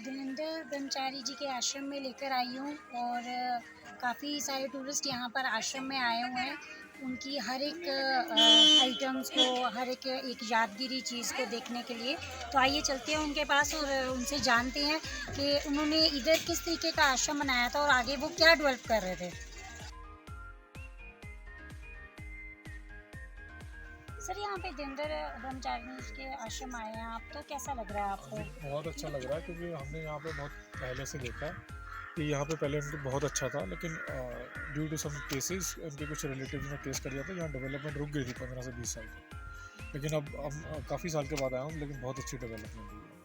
धीरेन्द्र ब्रह्मचारी जी के आश्रम में लेकर आई हूँ और काफ़ी सारे टूरिस्ट यहाँ पर आश्रम में आए हुए हैं। उनकी हर एक आइटम्स को, हर एक यादगिरी चीज़ को देखने के लिए। तो आइए चलते हैं उनके पास और उनसे जानते हैं कि उन्होंने इधर किस तरीके का आश्रम बनाया था और आगे वो क्या डेवलप कर रहे थे। सर, यहाँ पे धीरेन्द्र ब्रह्मचारी के आश्रम आए हैं आप, तो कैसा लग रहा है आपको? बहुत अच्छा लग रहा है क्योंकि हमने यहाँ पे बहुत पहले से देखा है कि यहाँ पे पहले इनको बहुत अच्छा था, लेकिन ड्यू टू सम केसेस उनके कुछ रिलेटिव्स ने केस कर दिया था, यहाँ डेवलपमेंट रुक गई थी 15 से 20 साल तक। लेकिन अब काफ़ी साल के बाद आया हूँ, लेकिन बहुत अच्छी डेवलपमेंट हुई है।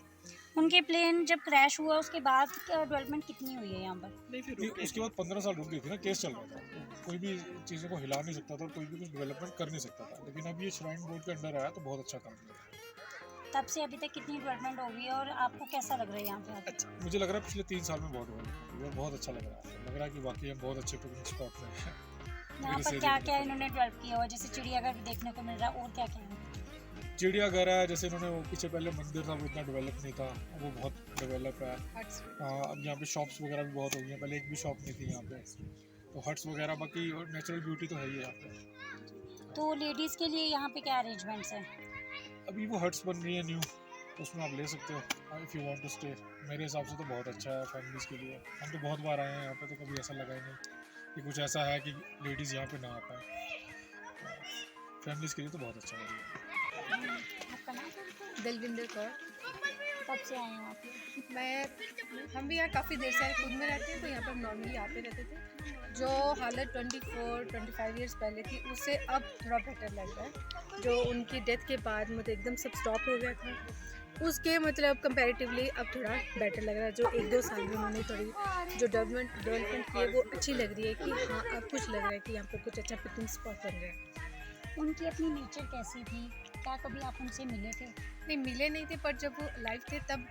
उनके प्लेन जब क्रैश हुआ उसके बाद डेवलपमेंट कितनी हुई है यहाँ पर? नहीं, फिर उसके बाद 15 साल रुक गई थी ना, केस चल रहा था, तो कोई भी चीज़ों को हिला नहीं सकता था, कोई भी कुछ डेवलपमेंट कर नहीं सकता था। लेकिन अब ये श्राइन बोर्ड के अंडर आया तो बहुत अच्छा काम किया। तब से अभी तक कितनी डेवलपमेंट हो गई है और आपको कैसा लग रहा है यहाँ पे आके? अच्छा, मुझे लग रहा है पिछले 3 साल में बहुत डेवलपमेंट हुई है, बहुत अच्छा लग रहा है कि वाकई हम बहुत अच्छे पिकनिक स्पॉट में हैं। यहाँ पर क्या क्या इन्होंने डेवलप किया हुआ, जैसे चिड़ियाघर भी देखने को मिल रहा है, और क्या क्या है? चिड़ियाघर है, जैसे इन्होंने वो पीछे पहले मंदिर था वो इतना डेवलप नहीं था, वो बहुत डेवलप है। अब यहाँ पे शॉप्स वगैरह भी बहुत हो गई हैं, पहले एक भी शॉप नहीं थी यहाँ पे, तो हट्स वगैरह, बाकी और नेचुरल ब्यूटी तो है ही यहाँ पे। तो लेडीज़ के लिए यहाँ पे क्या अरेंजमेंट्स हैं? अभी वो हट्स बन रही है न्यू, उसमें आप ले सकते हो if you want to stay. मेरे हिसाब से तो बहुत अच्छा है फैमिलीज़ के लिए। हम तो बहुत बार आए हैं यहाँ पे, तो कभी ऐसा लगा ही नहीं कि कुछ ऐसा है कि लेडीज़ यहाँ पे ना आ पाए। फैमिलीज़ के लिए तो बहुत अच्छा है। आपका नाम? दलविंदर कौर। कब से आए हैं आप लोग? हम भी यहाँ काफ़ी देर से खुद में रहते हैं, तो यहाँ पर नॉर्मली आते रहते थे। जो हालत 24-25 ईयर्स पहले थी उससे अब थोड़ा बेटर लग रहा है। जो उनकी डेथ के बाद मतलब एकदम सब स्टॉप हो गया था, उसके मतलब कंपैरेटिवली अब थोड़ा बेटर लग रहा है। जो 1-2 साल में उन्होंने थोड़ी जो डेवलपमेंट की है वो अच्छी लग रही है कि हाँ अब कुछ लग रहा है कि यहाँ पर कुछ अच्छा पिकनिक स्पॉट बन रहा है। उनकी अपनी नेचर कैसी थी? क्या कभी आप उनसे मिले थे? नहीं, मिले नहीं थे, पर जब वो लाइव थे तब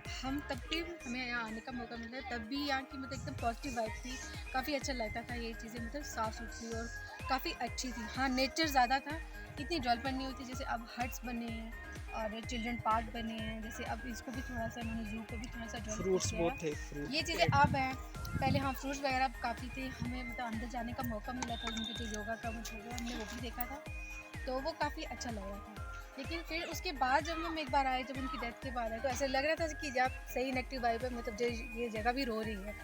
भी हमें यहाँ आने का मौका मिला, तब भी यहाँ की मतलब एकदम पॉजिटिव वाइब थी। काफ़ी अच्छा लगता था, ये चीज़ें मतलब साफ़ सुथरी और काफ़ी अच्छी थी। हाँ, नेचर ज़्यादा था, इतनी डेवलपमेंट नहीं हुई थी। जैसे अब हट्स बने हैं और चिल्ड्रन पार्क बने हैं, जैसे अब इसको भी थोड़ा सा इन्होंने जू को भी थोड़ा सा डेवलप किया है। ये चीज़ें अब हैं, पहले हाँ फ्रूट्स वगैरह काफ़ी थे, हमें मतलब अंदर जाने का मौका मिला था, उनके जो योगा का मतलब हमने वो भी देखा था, तो वो काफ़ी अच्छा लग रहा था। लेकिन फिर उसके बाद जब हम एक बार आए, जब उनकी डेथ के बाद आए, तो ऐसा लग रहा था कि जब सही नेगेटिव वाइब है, मतलब जो ये जगह भी रो रही है।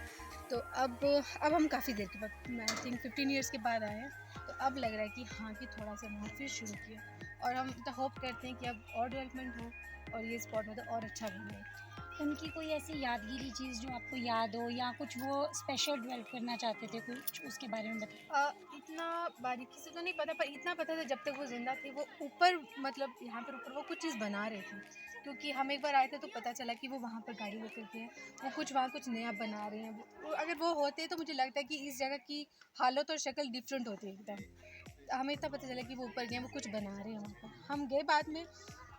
तो अब हम काफ़ी देर के बाद, आई थिंक 15 ईयर्स के बाद आए हैं, तो अब लग रहा है कि हाँ कि थोड़ा सा वहाँ फिर शुरू किया, और हम तो होप करते हैं कि अब और डेवलपमेंट हो और ये स्पॉट मतलब और अच्छा बने। उनकी कोई ऐसी यादगिरी चीज़ जो आपको याद हो, या कुछ वो स्पेशल डेवलप करना चाहते थे, कुछ उसके बारे में बताइए। इतना बारीकी से तो नहीं पता, पर इतना पता था जब तक वो जिंदा थे वो ऊपर मतलब यहाँ पर ऊपर वो कुछ चीज़ बना रहे थे, क्योंकि हम एक बार आए थे तो पता चला कि वो वहाँ पर गाड़ी लेकर के वो कुछ वहाँ कुछ नया बना रहे हैं। वो अगर वो होते तो मुझे लगता है कि इस जगह की हालत और शक्ल डिफरेंट होती है एकदम। हमें इतना पता चला कि वो ऊपर गए, वो कुछ बना रहे हैं वहाँ पर। हम गए बाद में,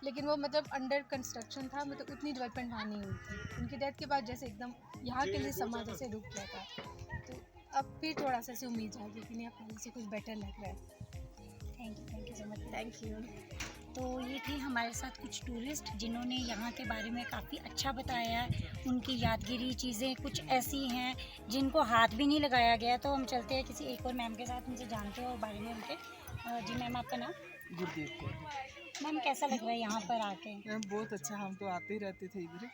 लेकिन वो मतलब अंडर कंस्ट्रक्शन था, मतलब उतनी डेवलपमेंट वहाँ नहीं हुई थी। उनकी डेथ के बाद जैसे एकदम यहाँ के लिए समाज जैसे रुक गया था, तो अब फिर थोड़ा सा उम्मीद जागी कि नहीं अब पहले से कुछ बेटर लग रहा है। Thank you so much. Thank you. तो ये थे हमारे साथ कुछ टूरिस्ट जिन्होंने यहाँ के बारे में काफ़ी अच्छा बताया है। उनकी यादगिरी चीज़ें कुछ ऐसी हैं जिनको हाथ भी नहीं लगाया गया। तो हम चलते हैं किसी एक और मैम के साथ, उनसे जानते हैं और बारे में उनके। जी मैम, आपका नाम? गुरदीप कौर। मैम, कैसा लग रहा है यहाँ पर आके? मैम बहुत अच्छा, हम तो आते ही रहते थे इधर,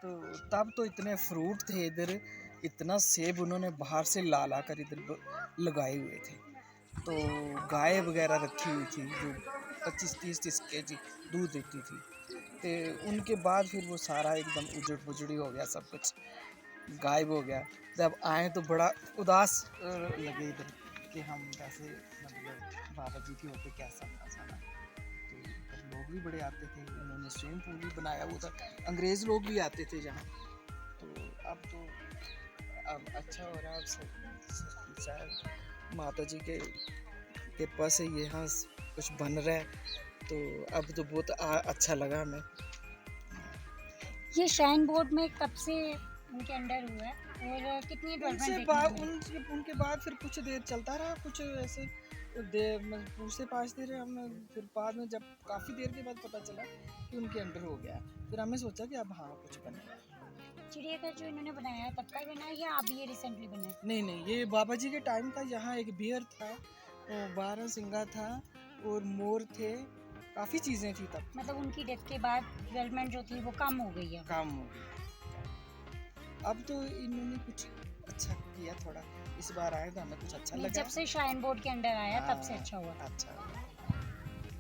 तो तब तो इतने फ्रूट थे इधर, इतना सेब उन्होंने बाहर से ला ला कर इधर लगाए हुए थे। तो गाय वगैरह रखी हुई थी जो 25-30 केजी दूध देती थी। तो उनके बाद फिर वो सारा एकदम उजड़ पुजड़ी हो गया, सब कुछ गायब हो गया। जब आए तो बड़ा उदास लगे इधर कि हम कैसे मतलब बाबा जी के होते कैसा था सारा। तो तब लोग भी बड़े आते थे, उन्होंने स्विमिंग पूल भी बनाया हुआ था, अंग्रेज़ लोग भी आते थे जहाँ। तो अब अच्छा हो रहा है, अब शायद माता जी के कृपा से यहाँ कुछ बन रहा है, तो अब तो बहुत अच्छा लगा हमें। ये श्राइन बोर्ड में कब से उनके अंडर हुआ है और कितनी डेवलपमेंट? उनके बाद फिर कुछ देर चलता रहा, कुछ ऐसे पूछते पाछते रहे हम। फिर बाद में जब काफ़ी देर के बाद पता चला कि उनके अंडर हो गया, फिर हमने सोचा कि अब हाँ कुछ बनेगा। चिड़ियाघर जो इन्होंने बनाया है तब का बना है या अभी ये रिसेंटली बना है? नहीं नहीं, ये बाबा जी के टाइम का। यहाँ एक बियर था, और 12 सिंगा था, और मोर थे, काफ़ी चीज़ें थी तब। मतलब उनकी डेथ के बाद डेवलपमेंट जो थी वो कम हो गई है। काम हो गया। अब तो इन्होंने कुछ अच्छा किया थोड़ा, इस बार आए तो हमें कुछ अच्छा लगा। जब से श्राइन बोर्ड के अंडर आया तब से हाँ, अच्छा हुआ। अच्छा हुआ।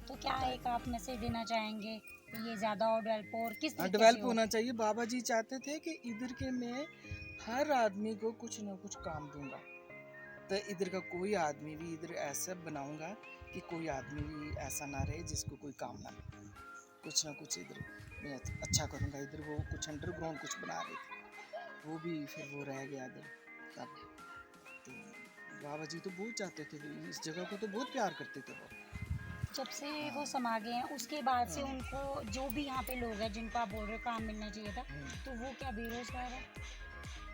तो क्या एक आप मैसेज देना चाहेंगे कि ये ज्यादा और डेवलप हो और किस तरीके से डेवलप हो? होना चाहिए। बाबा जी चाहते थे कि इधर के मैं हर आदमी को कुछ ना कुछ काम दूंगा, तो इधर का कोई आदमी भी इधर ऐसा बनाऊंगा कि कोई आदमी भी ऐसा ना रहे जिसको कोई काम ना मिले। कुछ ना कुछ इधर मैं अच्छा करूंगा। इधर वो कुछ अंडरग्राउंड कुछ बना रहे थे, वो भी फिर वो रह गया इधर तब। तो बाबा जी तो बहुत चाहते थे, इस जगह को तो बहुत प्यार करते थे वो। जब से वो समा गए हैं उसके बाद से उनको जो भी यहाँ पे लोग हैं जिनको आप बोल रहे हो काम मिलना चाहिए था, तो वो क्या बेरोजगार है?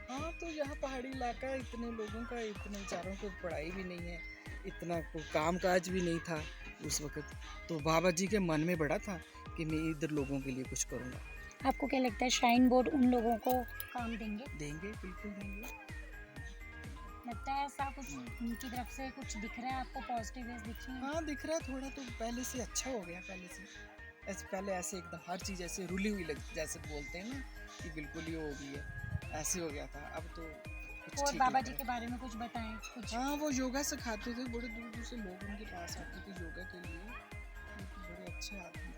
हाँ, तो यहाँ पहाड़ी इलाका है, इतने लोगों का, इतने बेचारों को पढ़ाई भी नहीं है, इतना कोई काम काज भी नहीं था उस वक़्त। तो बाबा जी के मन में बड़ा था कि मैं इधर लोगों के लिए कुछ करूँगा। आपको क्या लगता है श्राइन बोर्ड उन लोगों को काम देंगे? देंगे, बिल्कुल देंगे। लगता है ऐसा कुछ उनकी तरफ से कुछ दिख रहा है आपको, पॉजिटिव वेज दिख रही है? हाँ, दिख रहा है थोड़ा, तो पहले से अच्छा हो गया। पहले से पहले ऐसे एकदम हर चीज़ ऐसे रुली हुई लग, जैसे बोलते हैं ना कि बिल्कुल ही हो गई है, ऐसे हो गया था। अब तो कुछ और ठीक बाबा लग जी रहा के बारे में कुछ बताएं कुछ। है। हाँ, वो योगा सिखाते थे, बड़े दूर दूर से लोग उनके पास आते थे योगा के लिए। वो बड़े अच्छे आदमी थे।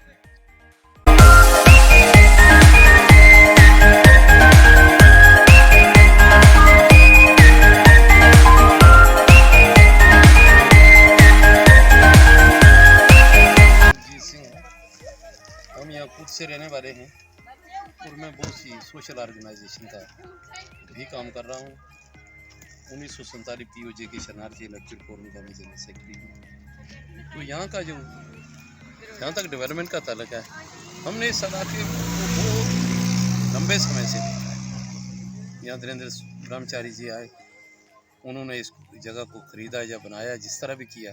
हम यहाँ कुछ से रहने वाले हैं और मैं बहुत सी सोशल ऑर्गेनाइजेशन का भी काम कर रहा हूँ। 1947 POJ के शरणार्थी इलेक्ट्रिक फोरम का मैं जनरल सेक्रेटरी हूँ। तो यहाँ का जो जहाँ तक डेवलपमेंट का ताल्लुक है, हमने इस इलाके को बहुत लंबे समय से देखा है। यहाँ धीरेन्द्र ब्रह्मचारी जी आए, उन्होंने इस जगह को खरीदा या बनाया, जिस तरह भी किया,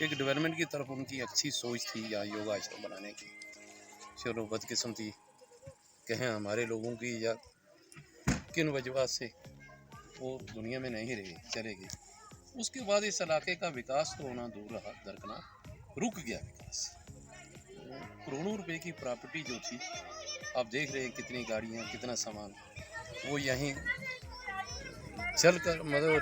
एक डेवलपमेंट की तरफ उनकी अच्छी सोच थी यहाँ योगा आश्रम बनाने की। चलो बदकिस्मती कहें हमारे लोगों की या किन वजूहात से वो दुनिया में नहीं रहे, चले गए। उसके बाद इस इलाके का विकास तो होना दूर रहा, दरकिनार रुक गया विकास। करोड़ों रुपए की प्रॉपर्टी जो थी, आप देख रहे हैं कितनी गाड़ियाँ, कितना सामान वो यहीं चल कर मतलब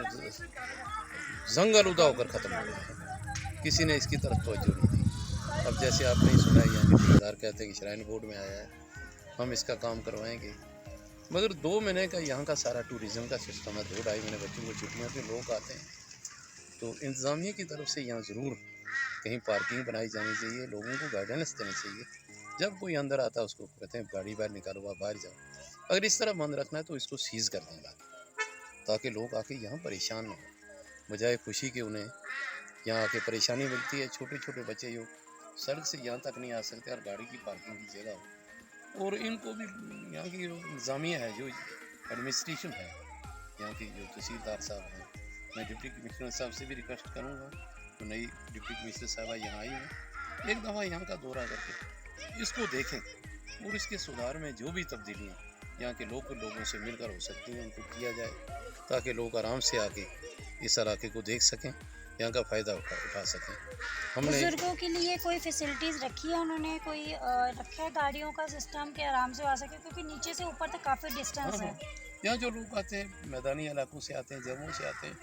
जंगल उदा होकर ख़त्म हो गया। किसी ने इसकी तरफ तवज्जो नहीं दी। अब जैसे आपने ही सुना, यहाँ के ठेकेदार कहते हैं कि श्राइन बोर्ड में आया है, हम इसका काम करवाएंगे, मगर 2 महीने का यहाँ का सारा टूरिज़्म का सिस्टम है। 2-2.5 महीने बच्चों को छुट्टियाँ पे लोग आते हैं। तो इंतज़ामिया की तरफ से यहाँ ज़रूर कहीं पार्किंग बनाई जानी चाहिए, लोगों को गाइडेंस देनी चाहिए। जब कोई अंदर आता है उसको कहते हैं गाड़ी बाहर निकालो, आप बाहर जाओ। अगर इस तरह बंद रखना है तो इसको सीज़ कर देंगे, ताकि लोग आके यहाँ परेशान ना हो, बजाय खुशी के उन्हें यहाँ आके परेशानी मिलती है। छोटे छोटे बच्चे जो सड़क से यहाँ तक नहीं आ सकते और गाड़ी की पार्किंग की जगह हो। और इनको भी यहाँ की जो इंतज़ामिया है, जो एडमिनिस्ट्रेशन है, यहाँ की जो तहसीलदार साहब हैं, मैं डिप्टी कमिश्नर साहब से भी रिक्वेस्ट करूँगा, तो नई डिप्टी कमिश्नर साहबा यहाँ आई हैं, एक दफ़ा यहाँ का दौरा करके इसको देखें और इसके सुधार में जो भी तब्दीलियाँ यहाँ के लोगों से मिलकर हो सकती हैं उनको किया जाए, ताकि लोग आराम से आके इस इलाके को देख सकें, यहाँ का फ़ायदा उठा सकें। हमने बुजुर्गों के लिए कोई फैसिलिटीज़ रखी है उन्होंने, कोई रखा है गाड़ियों का सिस्टम के आराम से आ सके, क्योंकि नीचे से ऊपर तक काफ़ी डिस्टेंस है। यहाँ जो लोग आते हैं मैदानी इलाकों से आते हैं, जम्मू से आते हैं,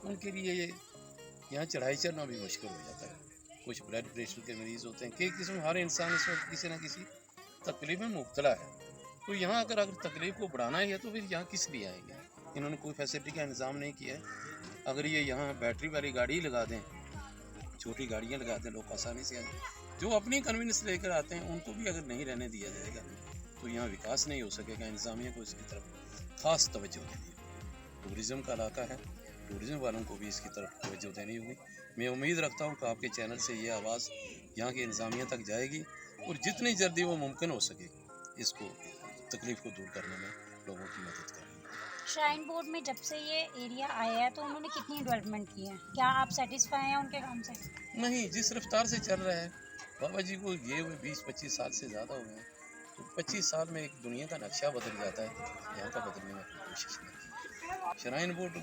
उनके लिए ये यहाँ चढ़ाई चढ़ना भी मुश्किल हो जाता है। कुछ ब्लड प्रेशर के मरीज़ होते हैं, कई किस्म, हर इंसान इस वक्त किसी न किसी तकलीफ में मुब्तला है। तो यहाँ अगर तकलीफ को बढ़ाना ही है तो फिर यहाँ किस लिए आएंगे? इन्होंने कोई फैसिलिटी का इंतज़ाम नहीं किया है। अगर ये यहाँ बैटरी वाली गाड़ी लगा दें, छोटी गाड़ियाँ लगा दें, लोग आसानी से आ जाए। जो अपनी कन्वीनियंस लेकर आते हैं उनको भी अगर नहीं रहने दिया जाएगा तो यहाँ विकास नहीं हो सकेगा। इंतज़ामिया को इसकी तरफ ख़ास तवज्जो देनी होगी। टूरिज़्म का इलाका है, टूरिज़्म वालों को भी इसकी तरफ तवज्जो देनी होगी। मैं उम्मीद रखता हूँ कि आपके चैनल से ये आवाज़ यहाँ की इंतज़ामिया तक जाएगी और जितनी जल्दी वो मुमकिन हो सके इसको तकलीफ़ को दूर करने में लोगों की मदद करेंगे। श्राइन बोर्ड में जब से ये एरिया आया है तो उन्होंने कितनी डेवलपमेंट की है? क्या आप सेटिस्फाई हैं उनके काम से? नहीं, जिस रफ्तार से चल रहा है, बाबा जी को ये हुए 20-25 साल से ज़्यादा हो गए हैं, तो 25 साल में एक दुनिया का नक्शा बदल जाता है, यहाँ का बदलने में कोई कोशिश नहीं की। श्राइन बोर्ड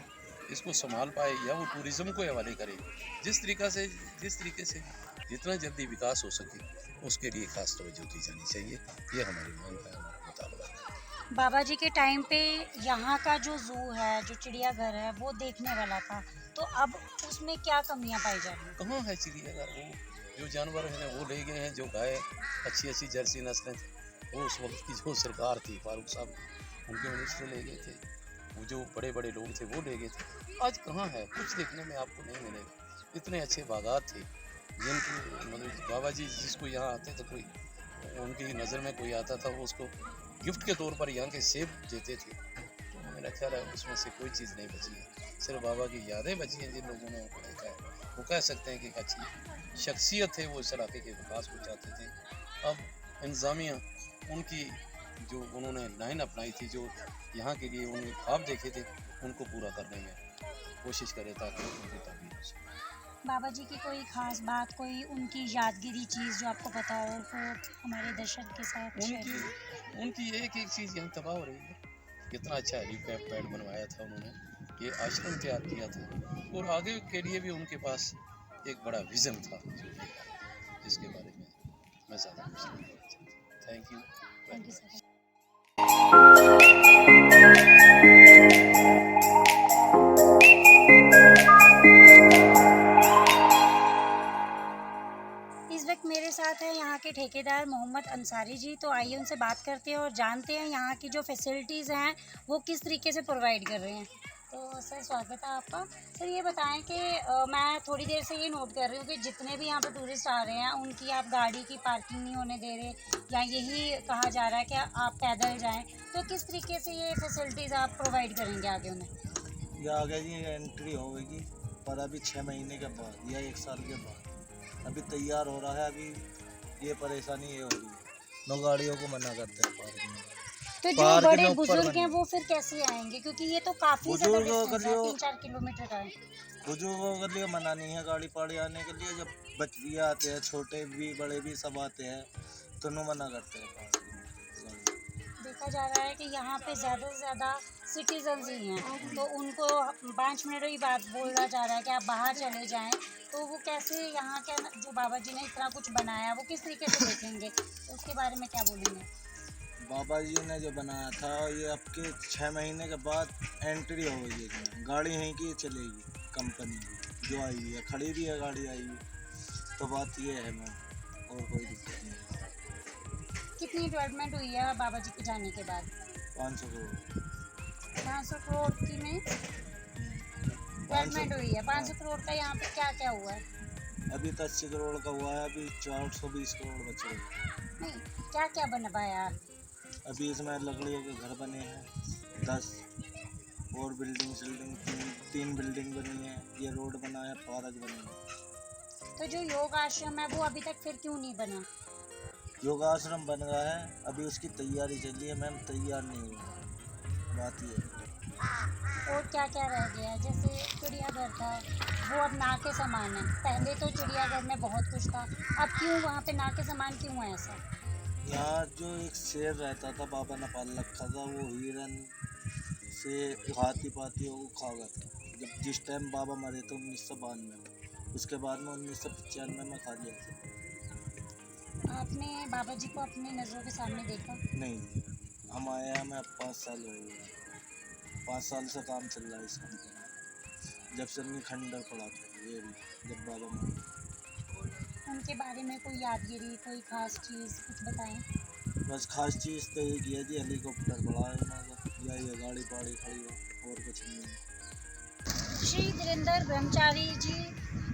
इसको संभाल पाए या वो टूरिज़्म को हवाले करे, जिस तरीके से जितना जल्दी विकास हो सके उसके लिए खास तवज्जो दी जानी चाहिए। ये हमारी मांग है, हमारा मुतालबा है। बाबा जी के टाइम पे यहाँ का जो ज़ू है, जो चिड़ियाघर है, वो देखने वाला था, तो अब उसमें क्या कमियां पाई जा रही हैं? कहाँ है चिड़ियाघर? वो जो जानवर हैं वो ले गए हैं, जो गाय अच्छी जर्सी नस्लें थी वो उस वक्त की जो सरकार थी, फारूक साहब उनके मिनिस्टर ले गए थे, वो जो बड़े बड़े लोग थे वो ले गए थे। आज कहाँ है? कुछ देखने में आपको नहीं मिलेगा। इतने अच्छे बागात थे जिनकी मतलब बाबा जी जिसको यहाँ आते थे, कोई उनकी नज़र में कोई आता था वो उसको गिफ्ट के तौर पर यहाँ के सेब देते थे। तो मेरा ख्याल है उसमें से कोई चीज़ नहीं बची है, सिर्फ बाबा की यादें बची हैं। जिन लोगों ने उनको देखा है वो कह सकते हैं कि एक अच्छी शख्सियत है, वो इस इलाके के विकास को चाहते थे। अब इंतज़ामिया उनकी जो उन्होंने लाइन अपनाई थी, जो यहाँ के लिए उन्होंने ख्वाब देखे थे, उनको पूरा करने में कोशिश करे ताकि उनकी तब्दीली हो सके। बाबा जी की कोई ख़ास बात, कोई उनकी यादगिरी चीज़ जो आपको पता हो, वो हमारे दर्शक के साथ शेयर कीजिए। उनकी एक चीज़ यहाँ तबाह हो रही है। कितना अच्छा हेलीपैड बनवाया था उन्होंने, ये आश्रम तैयार किया था और आगे के लिए भी उनके पास एक बड़ा विज़न था जिसके बारे में मैं ज़्यादा कुछ नहीं कहना चाहता। Thank you. Thank you sir. इस वक्त मेरे साथ है यहाँ के ठेकेदार मोहम्मद अंसारी जी, तो आइए उनसे बात करते हैं और जानते हैं यहाँ की जो फैसिलिटीज़ हैं वो किस तरीके से प्रोवाइड कर रहे हैं। तो सर स्वागत है आपका। सर ये बताएं कि मैं थोड़ी देर से ये नोट कर रही हूँ कि जितने भी यहाँ पर टूरिस्ट आ रहे हैं उनकी आप गाड़ी की पार्किंग नहीं होने दे रहे, या यही कहा जा रहा है कि आप पैदल जाएँ, तो किस तरीके से ये फैसिलिटीज़ आप प्रोवाइड करेंगे आगे उन्हें? ये आगे जी एंट्री होगी, पर अभी 6 महीने के बाद या 1 साल के बाद अभी तैयार हो रहा है। अभी ये परेशानी ये हो रही है, नो गाड़ियों को मना करते हैं पार्किंग में। तो जो पार्क बड़े में ऊपर बुजुर्ग हैं बनी। वो फिर कैसे आएंगे, क्योंकि ये तो काफ़ी ज़्यादा बुजुर्गों डिस्टेंस का है, जो 3-4 किलोमीटर का है। बुजुर्गों के लिए मना नहीं है गाड़ी पाड़ी आने के लिए। जब बच्चे आते हैं, छोटे भी बड़े भी सब आते हैं, तो नो मना करते हैं पार्किंग में। देखा जा रहा है कि यहाँ पे ज़्यादा से ज़्यादा सिटीजन्स ही हैं, तो उनको 5 मिनट ही बात बोला जा रहा है कि आप बाहर चले जाएं, तो वो कैसे यहाँ के जो बाबा जी ने इतना कुछ बनाया वो किस तरीके से देखेंगे, तो उसके बारे में क्या बोलेंगे? बाबा जी ने जो बनाया था ये आपके 6 महीने के बाद एंट्री होगी, गाड़ी यहीं की चलेगी, कंपनी की जो आई हुई है, खड़ी भी है गाड़ी आई हुई। तो बात ये है मैम, और कोई दिक्कत नहीं है। कितनी डेवलपमेंट हुई है बाबा जी के जाने के बाद? 500 करोड़ 500 करोड़ की में डेवलपमेंट हुई है। 500 करोड़ का यहाँ पे क्या क्या हुआ है? अभी तो 80 करोड़ का हुआ है, अभी 420 करोड़ बचे हैं। नहीं, क्या क्या बनवाया? अभी इसमें लकड़ियों के घर बने हैं 10, और बिल्डिंग तीन बिल्डिंग बनी है, ये रोड बना है, पार्क बने हैं। तो जो योग आश्रम है वो अभी तक फिर क्यों नहीं बना? योगाश्रम बन गया है, अभी उसकी तैयारी चल रही है मैम, तैयार नहीं हुआ। बात ये है। और क्या क्या रह गया है? जैसे चिड़ियाघर था वो अब ना के समान है, पहले तो चिड़ियाघर में बहुत कुछ था, अब क्यों वहाँ पे ना के समान क्यों है ऐसा? यहाँ जो एक शेर रहता था, बाबा ने पाल रखा था, वो हिरन से हाथी पाती वो खा गया था। जब जिस टाइम बाबा मरे थे 1992 में, उसके बाद में 1995 में खा लिया था। आपने बाबा जी को अपनी नज़रों के सामने देखा? नहीं, हम आए हैं, हमें अब 5 साल हो गए। 5 साल से काम चल रहा है इस कंपनी में, जब से नहीं खंडर पड़ा था ये भी, जब बाबा मरे। उनके बारे में कोई यादगिरी, कोई खास चीज़ कुछ बताएं? बस खास चीज़ तो एक ही है जी, हेलीकॉप्टर बड़ा है उन्होंने, या ये गाड़ी पाड़ी खड़ी हो, और कुछ नहीं है। श्री धीरेन्द्र ब्रह्मचारी जी,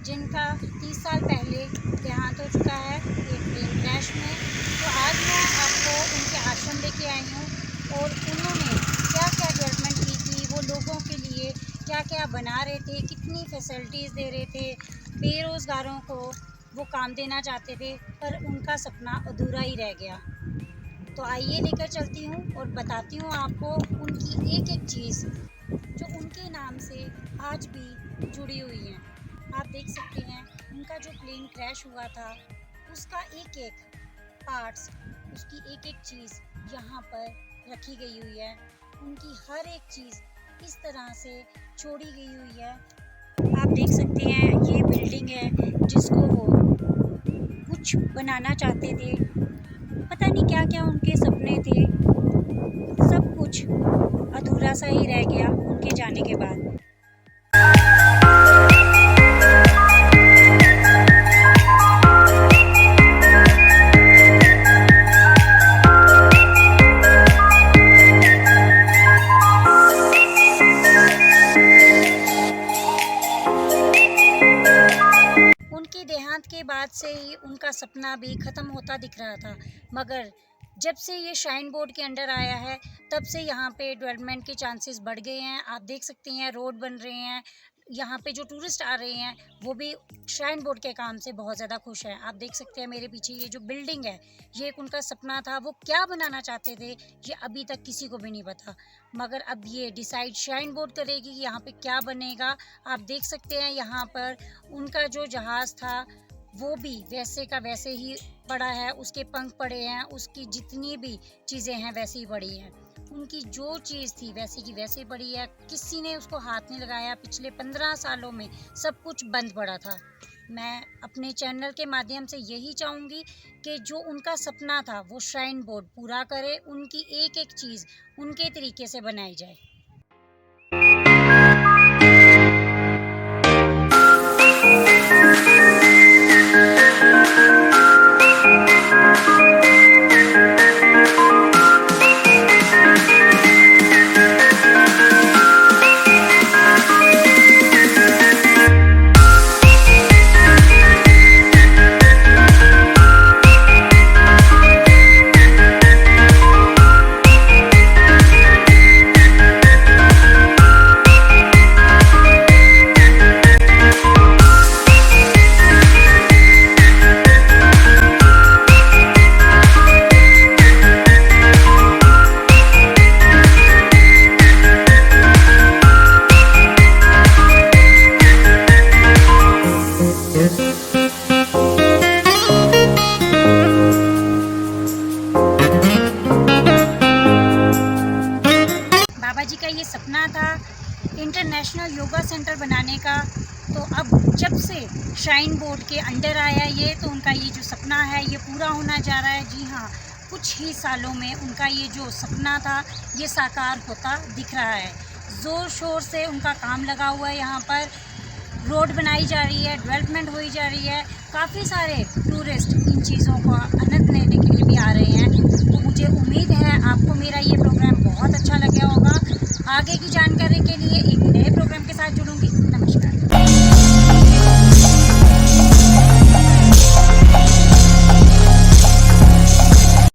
जिनका 30 साल पहले देहांत हो चुका है एक प्लेन क्रैश में, तो आज मैं आपको उनके आश्रम लेके आई हूँ और उन्होंने क्या क्या डेवलपमेंट की थी, वो लोगों के लिए क्या क्या बना रहे थे, कितनी फैसिलिटीज़ दे रहे थे, बेरोज़गारों को वो काम देना चाहते थे, पर उनका सपना अधूरा ही रह गया। तो आइए लेकर चलती हूँ और बताती हूँ आपको उनकी एक एक चीज़ जो उनके नाम से आज भी जुड़ी हुई हैं। आप देख सकते हैं उनका जो प्लेन क्रैश हुआ था उसका एक एक पार्ट्स उसकी एक एक चीज़ यहाँ पर रखी गई हुई है। उनकी हर एक चीज़ इस तरह से छोड़ी गई हुई है। आप देख सकते हैं ये बिल्डिंग है जिसको वो कुछ बनाना चाहते थे, पता नहीं क्या क्या उनके सपने थे, सब कुछ अधूरा सा ही रह गया उनके जाने के बाद। उनके देहांत के बाद से ही उनका सपना भी ख़त्म होता दिख रहा था, मगर जब से ये श्राइन बोर्ड के अंडर आया है तब से यहाँ पे डेवलपमेंट के चांसेस बढ़ गए हैं। आप देख सकते हैं रोड बन रहे हैं, यहाँ पे जो टूरिस्ट आ रहे हैं वो भी श्राइन बोर्ड के काम से बहुत ज़्यादा खुश हैं। आप देख सकते हैं मेरे पीछे ये जो बिल्डिंग है, ये एक उनका सपना था। वो क्या बनाना चाहते थे ये अभी तक किसी को भी नहीं पता, मगर अब ये डिसाइड श्राइन बोर्ड करेगी कि यहाँ पे क्या बनेगा। आप देख सकते हैं यहाँ पर उनका जो जहाज़ था वो भी वैसे का वैसे ही पड़ा है, उसके पंख पड़े हैं, उसकी जितनी भी चीज़ें हैं वैसी ही पड़ी हैं। उनकी जो चीज़ थी वैसी की वैसे पड़ी है, किसी ने उसको हाथ नहीं लगाया। पिछले 15 सालों में सब कुछ बंद पड़ा था। मैं अपने चैनल के माध्यम से यही चाहूँगी कि जो उनका सपना था वो श्राइन बोर्ड पूरा करे, उनकी एक एक चीज़ उनके तरीके से बनाई जाए। ये सपना था इंटरनेशनल योगा सेंटर बनाने का, तो अब जब से श्राइन बोर्ड के अंडर आया ये, तो उनका ये जो सपना है ये पूरा होना जा रहा है। जी हाँ, कुछ ही सालों में उनका ये जो सपना था ये साकार होता दिख रहा है। ज़ोर शोर से उनका काम लगा हुआ है। यहाँ पर रोड बनाई जा रही है, डेवलपमेंट हुई जा रही है। काफ़ी सारे टूरिस्ट इन चीज़ों को आनंद लेने के लिए भी आ रहे हैं।